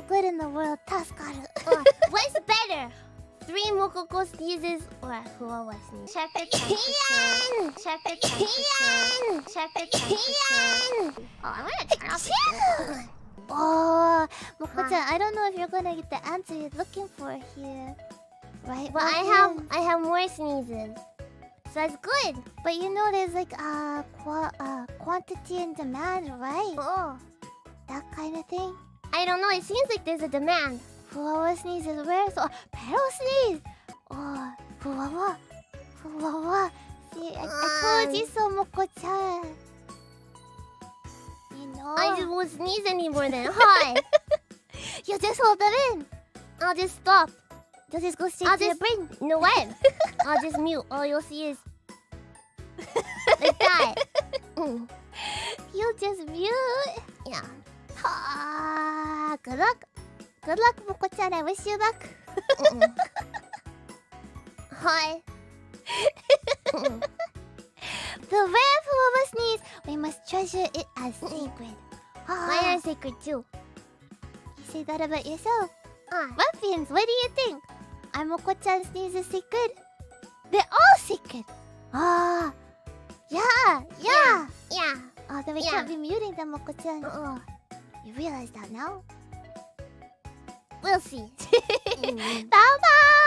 good in the world. 助かる。What's better? 3 Mokoko sneezes or Fuwawa sneezes? Check it out. Check it out. Check it out. Oh, I'm gonna turn off. Oh, Moko-chan, I don't know if you're gonna get the answer you're looking for here. Right? Well, I have more sneezes. So that's good. But you know there's like quantity and demand, right? Oh. That kind of thing. I don't know. It seems like there's a demand. Fuwawa sneezes where? So, Pero sneeze! Oh, Fuwawa. Fuwawa. See, I told you so, Moko-chan. You know. I just won't sneeze anymore then. Hi. You just hold it in. I'll just stop. Does this go straight to your brain? No way. I'll just mute. All you'll see is like that. You just mute? Yeah. Ah, good luck. Good luck, Moko-chan. I wish you luck. Hi. The rare Fuwawa sneeze, we must treasure it as sacred. Mine are sacred too. You say that about yourself. Ruffians, what do you think? Are Moko-chan sneezes secret? They're all secret. Ah, yeah. Yeah. Oh, then we can't be muting them, Moko-chan. You realize that now? We'll see. Bye-bye!